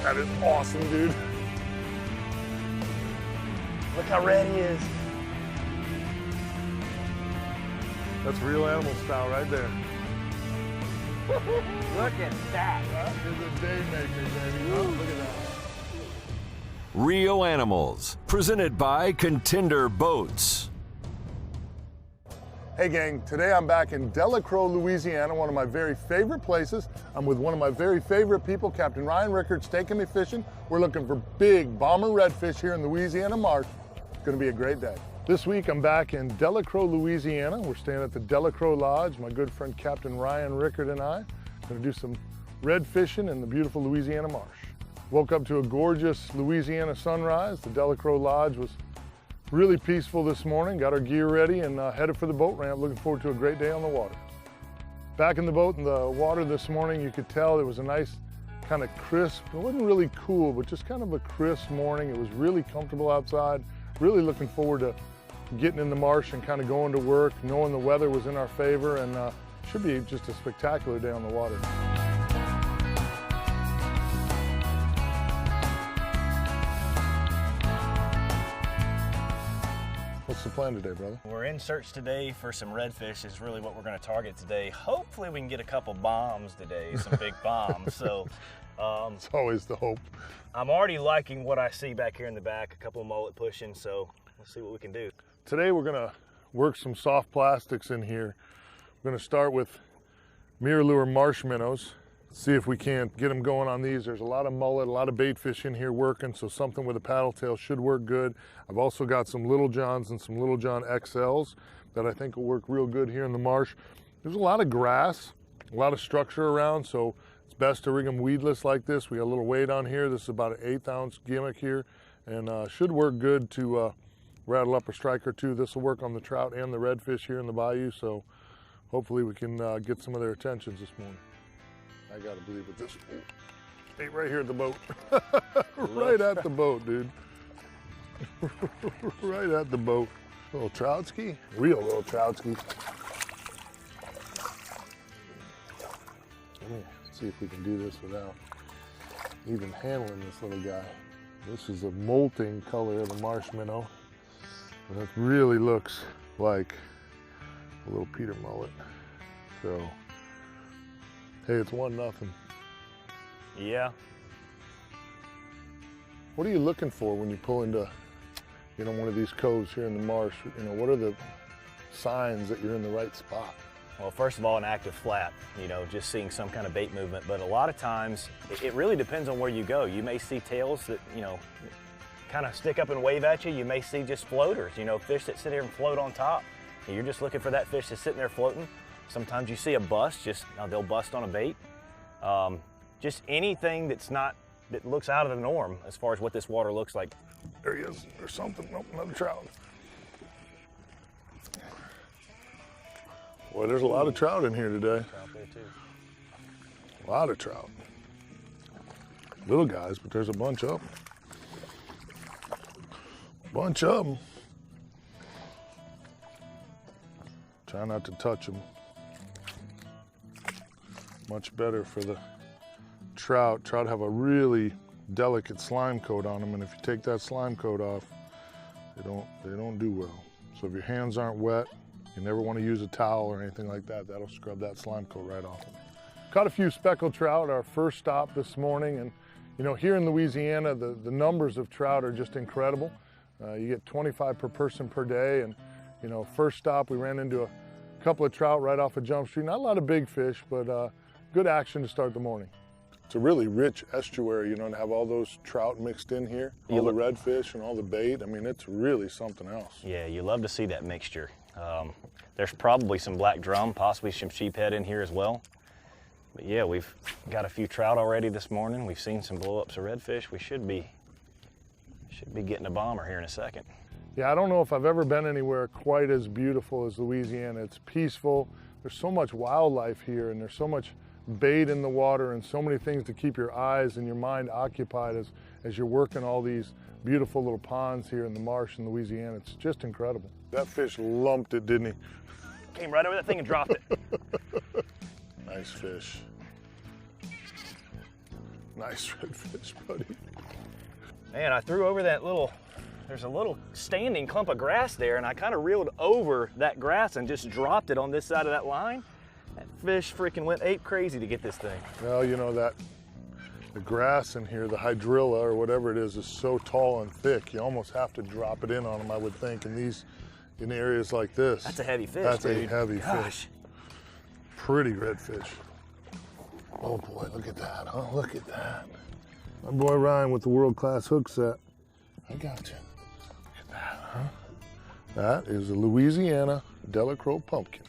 That is awesome, dude. Look how red he is. That's real animal style right there. Look at that. That is a day maker, baby. Oh, look at that. Rio Animals, presented by Contender Boats. Hey gang, today I'm back in Delacroix, Louisiana, one of my very favorite places. I'm with one of my very favorite people, Captain Ryan Rickards, taking me fishing. We're looking for big bomber redfish here in Louisiana marsh. It's gonna be a great day. This week I'm back in Delacroix, Louisiana. We're staying at the Delacroix Lodge. My good friend Captain Ryan Rickard and I are gonna do some red fishing in the beautiful Louisiana marsh. Woke up to a gorgeous Louisiana sunrise. The Delacroix Lodge was really peaceful this morning. Got our gear ready and headed for the boat ramp. Looking forward to a great day on the water. Back in the boat in the water this morning, you could tell it was a nice kind of crisp. It wasn't really cool, but just kind of a crisp morning. It was really comfortable outside. Really looking forward to getting in the marsh and kind of going to work, knowing the weather was in our favor, and should be just a spectacular day on the water. What's the plan today, brother? We're in search today for some redfish is really what we're going to target today. Hopefully we can get a couple bombs today, some big bombs. So it's always the hope. I'm already liking what I see back here in the back, a couple of mullet pushing, so let's see what we can do. Today we're going to work some soft plastics in here. We're going to start with mirror lure marsh minnows. See if we can't get them going on these. There's a lot of mullet, a lot of bait fish in here working, so something with a paddle tail should work good. I've also got some Little Johns and some Little John XLs that I think will work real good here in the marsh. There's a lot of grass, a lot of structure around, so it's best to rig them weedless like this. We got a little weight on here. This is about an 1/8 ounce gimmick here, and should work good to rattle up a strike or two. This will work on the trout and the redfish here in the bayou, so hopefully we can get some of their attentions this morning. I gotta believe it. This hey, right here at the boat. Right at the boat, dude. Right at the boat. Little troutski, real little troutski. Let me see if we can do this without even handling this little guy. This is a molting color of the marsh minnow. And it really looks like a little Peter mullet. So, hey, it's 1-0. Yeah. What are you looking for when you pull into, one of these coves here in the marsh? What are the signs that you're in the right spot? Well, first of all, an active flat, just seeing some kind of bait movement. But a lot of times, it really depends on where you go. You may see tails that, kind of stick up and wave at you. You may see just floaters, fish that sit here and float on top. And you're just looking for that fish that's sitting there floating. Sometimes you see a bust, they'll bust on a bait. Just anything that looks out of the norm as far as what this water looks like. There he is. There's something. Nope, another trout. Boy, there's a lot of trout in here today. Trout there too. A lot of trout. Little guys, but there's a bunch of them. Bunch of them. Try not to touch them. Much better for the trout. Trout have a really delicate slime coat on them, and if you take that slime coat off, they don't do well. So if your hands aren't wet, you never want to use a towel or anything like that. That'll scrub that slime coat right off. Caught a few speckled trout, our first stop this morning, and here in Louisiana, the numbers of trout are just incredible. You get 25 per person per day, and first stop we ran into a couple of trout right off of Jump Street. Not a lot of big fish, but good action to start the morning. It's a really rich estuary, to have all those trout mixed in here, all the redfish and all the bait. I mean, it's really something else. Yeah, you love to see that mixture. There's probably some black drum, possibly some sheephead in here as well. But yeah, we've got a few trout already this morning. We've seen some blow-ups of redfish. We should be getting a bomber here in a second. Yeah, I don't know if I've ever been anywhere quite as beautiful as Louisiana. It's peaceful. There's so much wildlife here, and there's so much bait in the water and so many things to keep your eyes and your mind occupied as you're working all these beautiful little ponds here in the marsh in Louisiana. It's just incredible. That fish lumped it, didn't he? Came right over that thing and dropped it. Nice fish. Nice redfish, buddy. Man, I threw over that there's a little standing clump of grass there, and I kind of reeled over that grass and just dropped it on this side of that line. That fish freaking went ape crazy to get this thing. Well, you know that the grass in here, the hydrilla or whatever it is so tall and thick, you almost have to drop it in on them, I would think, in areas like this. That's a heavy fish, That's dude. a heavy Gosh. fish. Pretty redfish. Oh boy, look at that, huh? Look at that. My boy Ryan with the world-class hook set. I got you. Look at that, huh? That is a Louisiana Delacroix pumpkin.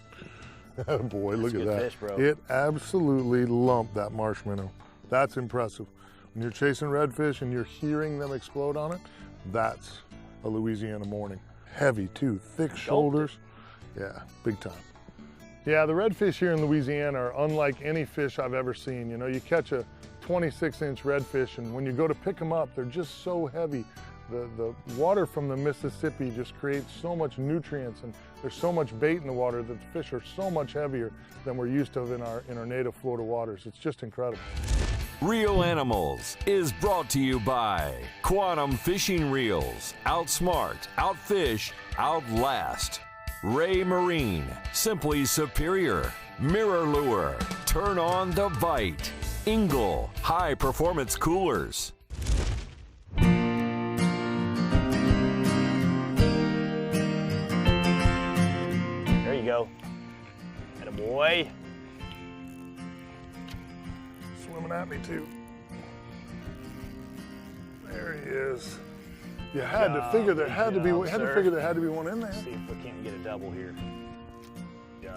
Boy, look at that. Fish, bro. It absolutely lumped that marsh minnow. That's impressive. When you're chasing redfish and you're hearing them explode on it, that's a Louisiana morning. Heavy too, thick shoulders. Yeah, big time. Yeah, the redfish here in Louisiana are unlike any fish I've ever seen. You know, you catch a 26-inch redfish, and when you go to pick them up, they're just so heavy. The water from the Mississippi just creates so much nutrients, and there's so much bait in the water that the fish are so much heavier than we're used to in our native Florida waters. It's just incredible. Real Animals is brought to you by Quantum Fishing Reels. Outsmart, outfish, outlast. Ray Marine, simply superior. Mirror Lure, turn on the bite. Engel, high performance coolers. There you go. Attaboy. Swimming at me too. There he is. You had to figure there had to be one in there. See if we can't get a double here.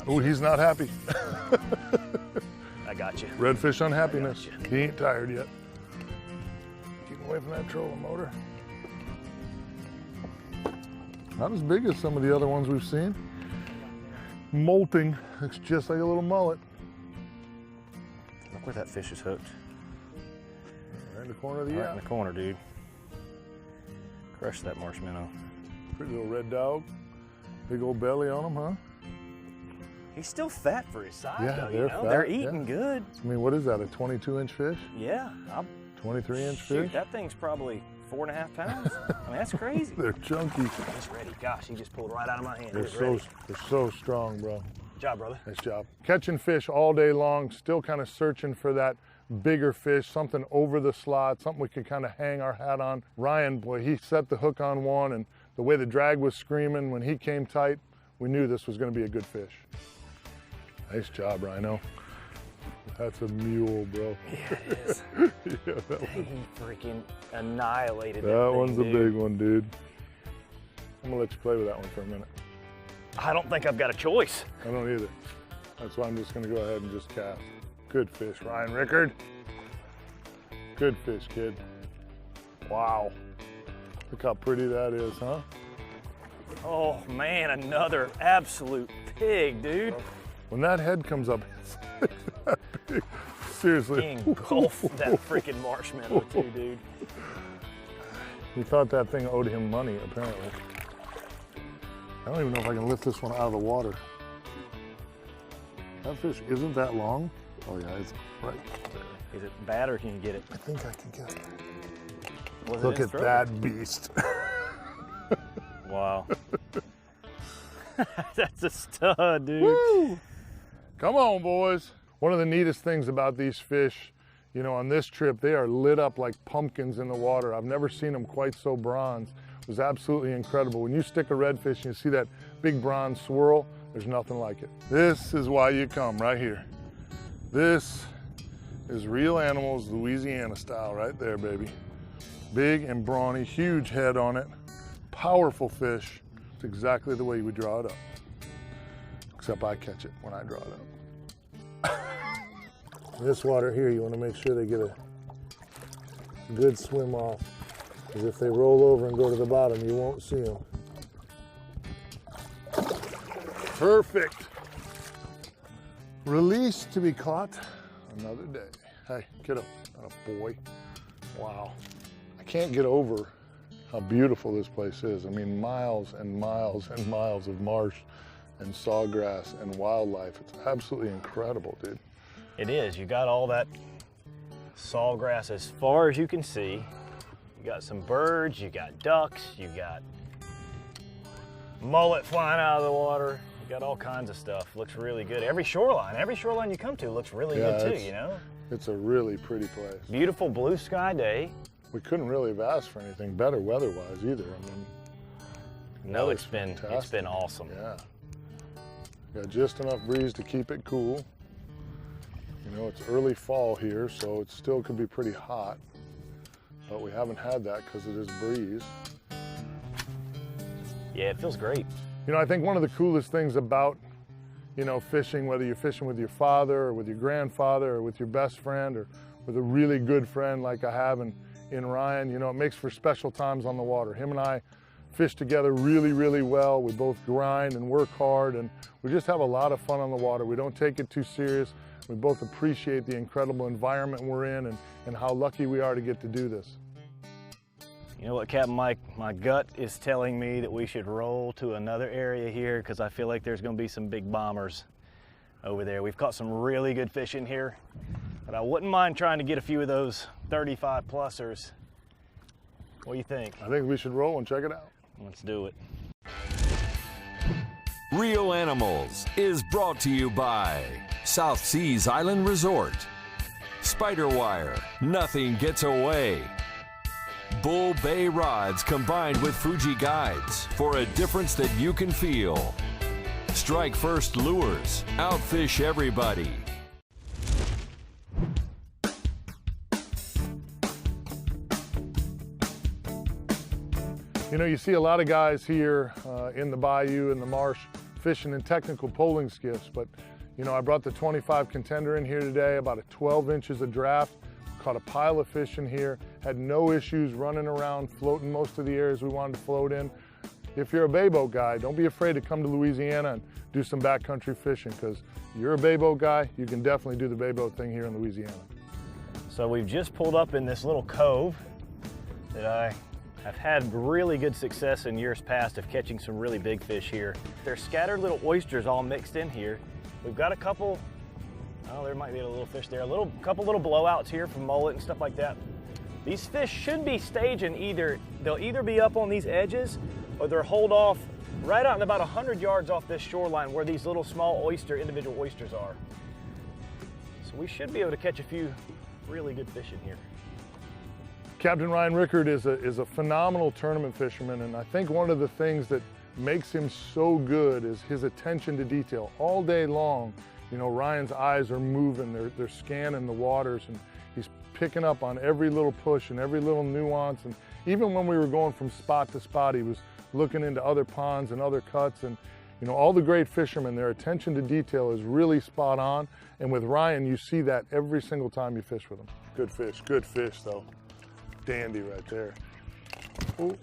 Oh, he's not happy. I got you. Redfish unhappiness. He ain't tired yet. Keep away from that trolling motor. Not as big as some of the other ones we've seen. Molting. Looks just like a little mullet. Look where that fish is hooked. Right in the corner of the Right in the corner, dude. Crush that marsh minnow. Pretty little red dog. Big old belly on him, huh? He's still fat for his size, Yeah, though, they're you know? fat, They're eating good. I mean, what is that, a 22-inch fish? Yeah. 23-inch Shoot, fish? that thing's probably 4.5 pounds. I mean, that's crazy. They're chunky. He's ready. Gosh, he just pulled right out of my hand. They're He's ready. so strong, bro. Good job, brother. Nice job. Catching fish all day long, still kind of searching for that bigger fish, something over the slot, something we could kind of hang our hat on. Ryan, boy, he set the hook on one, and the way the drag was screaming when he came tight, we knew this was going to be a good fish. Nice job, Rhino. That's a mule, bro. Yeah, it is. Yeah, He freaking annihilated that that thing, one's a dude. big one, dude. I'm gonna let you play with that one for a minute. I don't think I've got a choice. I don't either. That's why I'm just gonna go ahead and just cast. Good fish, Ryan Rickard. Good fish, kid. Wow. Look how pretty that is, huh? Oh man, another absolute pig, dude. When that head comes up, it's that big. Seriously. He engulfed that freaking marshmallow too, dude. He thought that thing owed him money, apparently. I don't even know if I can lift this one out of the water. That fish isn't that long. Oh yeah, it's right there. Is it bad or can you get it? I think I can get it. Was it Look in at throat? that beast. Wow. That's a stud, dude. Woo! Come on, boys. One of the neatest things about these fish, you know, on this trip, they are lit up like pumpkins in the water. I've never seen them quite so bronze. It was absolutely incredible. When you stick a redfish and you see that big bronze swirl, there's nothing like it. This is why you come right here. This is Real Animals Louisiana style right there, baby. Big and brawny, huge head on it, powerful fish. It's exactly the way you would draw it up. Except I catch it when I draw it up. This water here, you want to make sure they get a good swim off. Because if they roll over and go to the bottom, you won't see them. Perfect. Release to be caught another day. Hey, get up, boy. Wow. I can't get over how beautiful this place is. I mean, miles and miles and miles of marsh and sawgrass and wildlife. It's absolutely incredible, dude. It is. You got all that Sawgrass as far as you can see. You got some birds, you got ducks, you got mullet flying out of the water. You got all kinds of stuff. Looks really good. Every shoreline you come to looks really good too, you know? It's a really pretty place. Beautiful blue sky day. We couldn't really have asked for anything better weather-wise either. I mean, no, it's been awesome. Yeah. Got just enough breeze to keep it cool. You know, it's early fall here, so it still could be pretty hot, but we haven't had that because of this breeze. Yeah, it feels great. You know, I think one of the coolest things about, you know, fishing, whether you're fishing with your father or with your grandfather or with your best friend or with a really good friend like I have in Ryan, you know, it makes for special times on the water. Him and I fish together really, really well. We both grind and work hard, and we just have a lot of fun on the water. We don't take it too serious. We both appreciate the incredible environment we're in and how lucky we are to get to do this. You know what, Captain Mike, my gut is telling me that we should roll to another area here because I feel like there's going to be some big bombers over there. We've caught some really good fish in here, but I wouldn't mind trying to get a few of those 35-plussers. What do you think? I think we should roll and check it out. Let's do it. Real Animals is brought to you by South Seas Island Resort, Spider Wire, nothing gets away, Bull Bay Rods combined with Fuji Guides for a difference that you can feel, Strike First Lures, outfish everybody. You know, you see a lot of guys here in the bayou and the marsh fishing in technical poling skiffs, but you know, I brought the 25 Contender in here today, about 12 inches of draft, caught a pile of fish in here, had no issues running around, floating most of the areas we wanted to float in. If you're a bay boat guy, don't be afraid to come to Louisiana and do some backcountry fishing, because you're a bay boat guy, you can definitely do the bay boat thing here in Louisiana. So we've just pulled up in this little cove that I've had really good success in years past of catching some really big fish here. There's scattered little oysters all mixed in here. We've got a couple, oh, there might be a little fish there, couple little blowouts here from mullet and stuff like that. These fish should be staging they'll either be up on these edges or they're holed off right out in about 100 yards off this shoreline where these little small individual oysters are. So we should be able to catch a few really good fish in here. Captain Ryan Rickard is a phenomenal tournament fisherman, and I think one of the things that makes him so good is his attention to detail. All day long, you know, Ryan's eyes are moving, they're scanning the waters, and he's picking up on every little push and every little nuance. And even when we were going from spot to spot, he was looking into other ponds and other cuts. And you know, all the great fishermen, their attention to detail is really spot on. And with Ryan, you see that every single time you fish with him. Good fish though. Dandy right there. Ooh,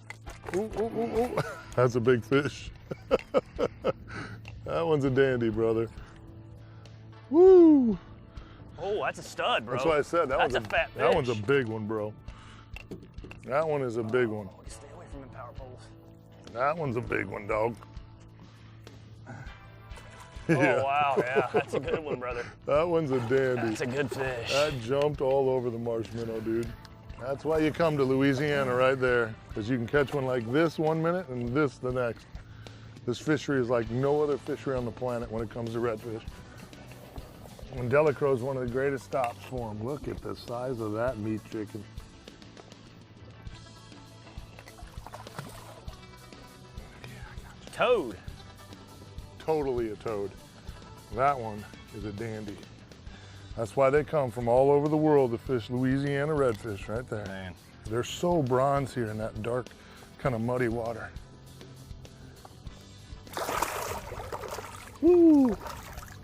ooh, ooh, ooh, ooh. That's a big fish. That one's a dandy, brother. Woo! Oh, that's a stud, bro. That's what I said. That's a fat fish. That one's a big one, bro. That one is a big one. Stay away from the power poles. That one's a big one, dog. Oh, wow, yeah, that's a good one, brother. That one's a dandy. That's a good fish. That jumped all over the marsh minnow, dude. That's why you come to Louisiana right there, because you can catch one like this one minute and this the next. This fishery is like no other fishery on the planet when it comes to redfish. And Delacroix is one of the greatest stops for them. Look at the size of that meat chicken. Toad. Totally a toad. That one is a dandy. That's why they come from all over the world to fish Louisiana redfish right there. Man. They're so bronze here in that dark, kind of muddy water. Woo!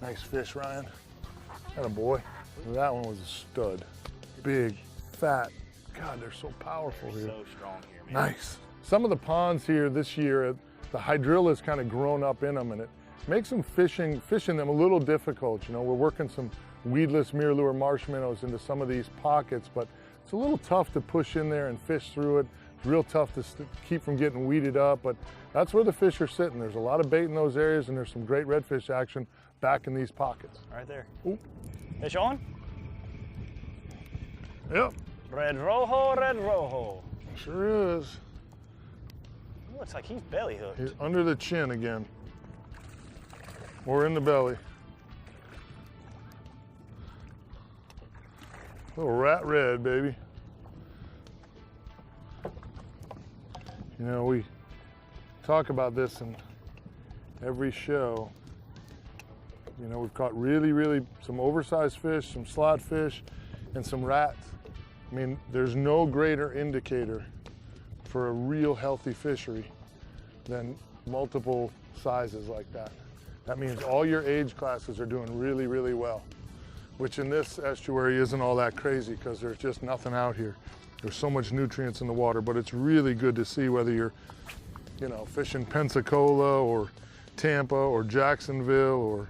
Nice fish, Ryan. Atta boy. That one was a stud. Big, fat. God, they're so powerful here. So strong here, man. Nice. Some of the ponds here this year, the hydrilla's kind of grown up in them, and it makes them fishing them a little difficult. You know, we're working some weedless mirror lure marsh minnows into some of these pockets, but it's a little tough to push in there and fish through it. It's real tough to keep from getting weeded up, but that's where the fish are sitting. There's a lot of bait in those areas, and there's some great redfish action back in these pockets. Right there. Ooh. Fish on? Yep. Red rojo, red rojo. Sure is. Looks like he's belly hooked. He's under the chin again. Or in the belly. Little rat red, baby. You know, we talk about this in every show. You know, we've caught really some oversized fish, some slot fish, and some rats. I mean, there's no greater indicator for a real healthy fishery than multiple sizes like that. That means all your age classes are doing really well, which in this estuary isn't all that crazy because there's just nothing out here. There's so much nutrients in the water, but it's really good to see whether you're, you know, fishing Pensacola or Tampa or Jacksonville or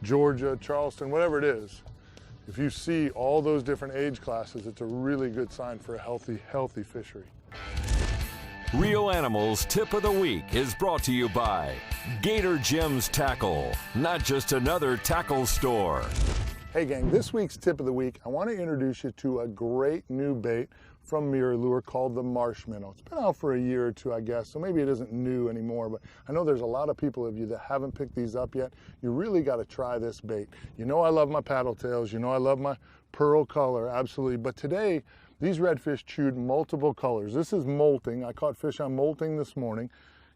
Georgia, Charleston, whatever it is. If you see all those different age classes, it's a really good sign for a healthy fishery. Real Animals Tip of the Week is brought to you by Gator Gems Tackle, not just another tackle store. Hey gang, this week's tip of the week, I want to introduce you to a great new bait from Mirror Lure called the Marshminnow. It's been out for a year or two, I guess, so maybe it isn't new anymore, but I know there's a lot of people of you that haven't picked these up yet. You really got to try this bait. You know I love my paddle tails, you know I love my pearl color, absolutely, but today, these redfish chewed multiple colors. This is molting. I caught fish on molting this morning.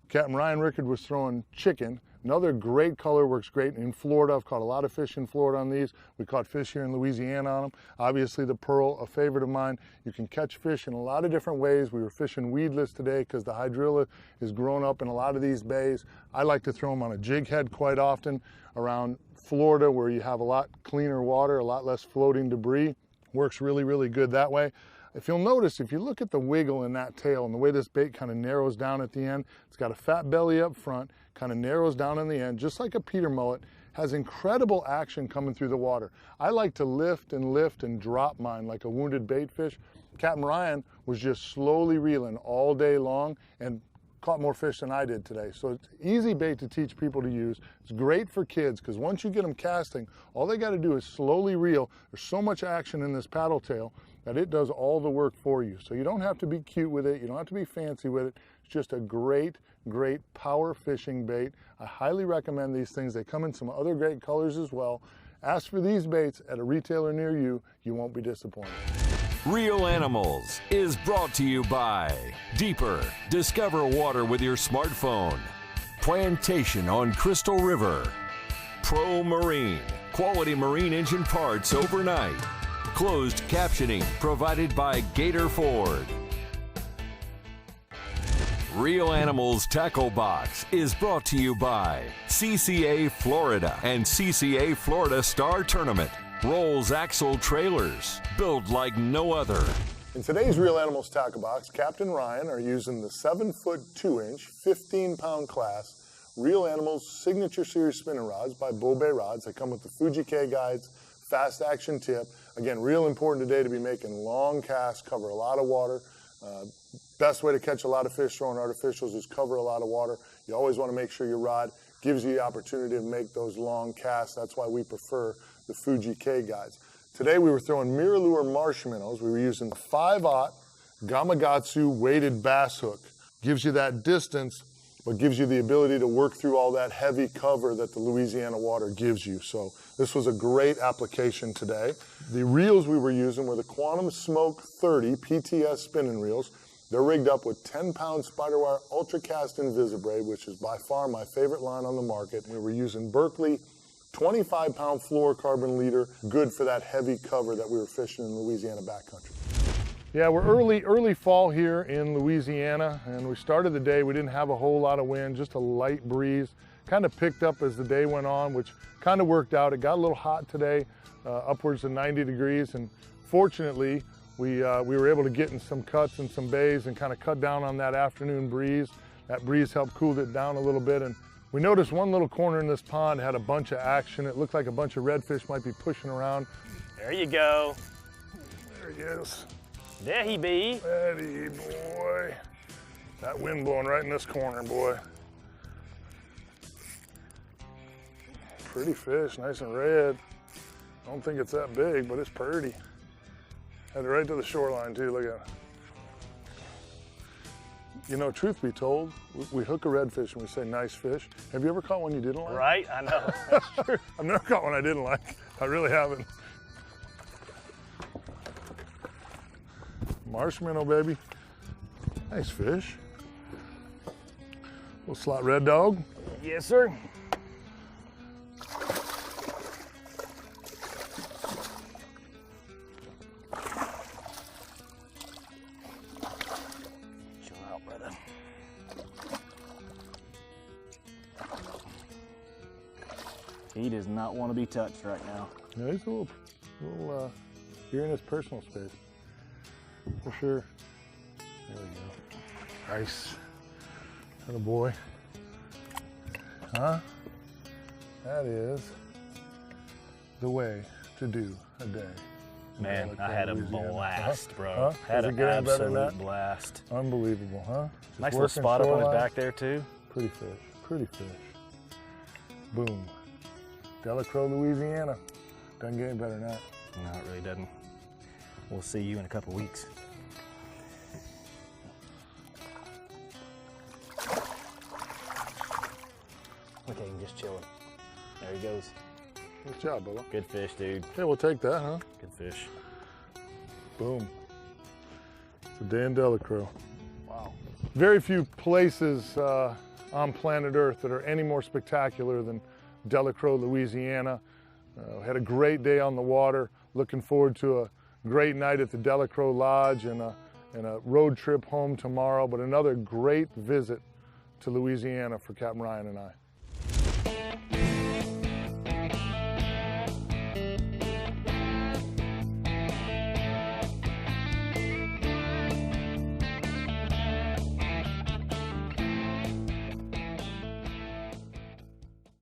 Captain Ryan Rickard was throwing chicken. Another great color, works great in Florida. I've caught a lot of fish in Florida on these. We caught fish here in Louisiana on them. Obviously the pearl, a favorite of mine. You can catch fish in a lot of different ways. We were fishing weedless today because the hydrilla is grown up in a lot of these bays. I like to throw them on a jig head quite often around Florida where you have a lot cleaner water, a lot less floating debris. Works really good that way. If you'll notice, if you look at the wiggle in that tail and the way this bait kind of narrows down at the end, it's got a fat belly up front, kind of narrows down in the end, just like a Peter mullet, has incredible action coming through the water. I like to lift and drop mine like a wounded bait fish. Captain Ryan was just slowly reeling all day long and caught more fish than I did today. So it's easy bait to teach people to use. It's great for kids because once you get them casting, all they got to do is slowly reel. There's so much action in this paddle tail that it does all the work for you. So you don't have to be cute with it. You don't have to be fancy with it. It's just a great power fishing bait. I highly recommend these things. They come in some other great colors as well. Ask for these baits at a retailer near you. You won't be disappointed. Real Animals is brought to you by Deeper. Discover water with your smartphone. Plantation on Crystal River. Pro Marine. Quality marine engine parts overnight. Closed captioning provided by Gator Ford. Real Animals Tackle Box is brought to you by CCA Florida and CCA Florida Star Tournament. Rolls Axle Trailers, built like no other. In today's Real Animals Tackle Box, Captain Ryan are using the 7-foot 2-inch, 15-pound class Real Animals Signature Series spinning rods by Bull Bay Rods. They come with the Fuji K guides, fast action tip. Again, real important today to be making long casts, cover a lot of water. Best way to catch a lot of fish throwing artificials is cover a lot of water. You always want to make sure your rod gives you the opportunity to make those long casts. That's why we prefer the Fuji K guides. Today we were throwing Mirror Lure Marshminnows. We were using the 5/0 Gamakatsu weighted bass hook. Gives you that distance, but gives you the ability to work through all that heavy cover that the Louisiana water gives you. So this was a great application today. The reels we were using were the Quantum Smoke 30 PTS spinning reels. They're rigged up with 10-pound Spiderwire Ultracast Invisibraid, which is by far my favorite line on the market. We were using Berkeley 25-pound fluorocarbon leader, good for that heavy cover that we were fishing in Louisiana backcountry. Yeah, we're early fall here in Louisiana, and we started the day, we didn't have a whole lot of wind, just a light breeze. Kind of picked up as the day went on, which kind of worked out. It got a little hot today, upwards of 90 degrees, and fortunately, we were able to get in some cuts and some bays and kind of cut down on that afternoon breeze. That breeze helped cool it down a little bit, and we noticed one little corner in this pond had a bunch of action. It looked like a bunch of redfish might be pushing around. There you go. There he is. There he be. Eddie, boy. That wind blowing right in this corner, boy. Pretty fish, nice and red. I don't think it's that big, but it's pretty. Headed right to the shoreline too, look at it. You know, truth be told, we hook a redfish and we say nice fish. Have you ever caught one you didn't like? Right, I know, that's true. I've never caught one I didn't like. I really haven't. Marshmallow, baby. Nice fish. Little slot red dog. Yes, sir. Chill out, brother. He does not want to be touched right now. Yeah, he's a little you're in his personal space. For sure. There we go. Nice. Atta boy. Huh? That is the way to do a day. Man, I had a blast, bro. Huh? Had Is it an getting better than absolute that? blast. Unbelievable, huh? Just Nice little working spot up on his shoreline. back there, too. Pretty fish, pretty fish. Boom. Delacroix, Louisiana. Doesn't get any better than that. No, it really doesn't. We'll see you in a couple weeks. Look at him just chilling. There he goes. Good job, Bubba. Good fish, dude. Yeah, we'll take that, huh? Good fish. Boom. It's a day in Delacroix. Wow. Very few places on planet Earth that are any more spectacular than Delacroix, Louisiana. Had a great day on the water. Looking forward to a great night at the Delacroix Lodge and a road trip home tomorrow, but another great visit to Louisiana for Captain Ryan and I.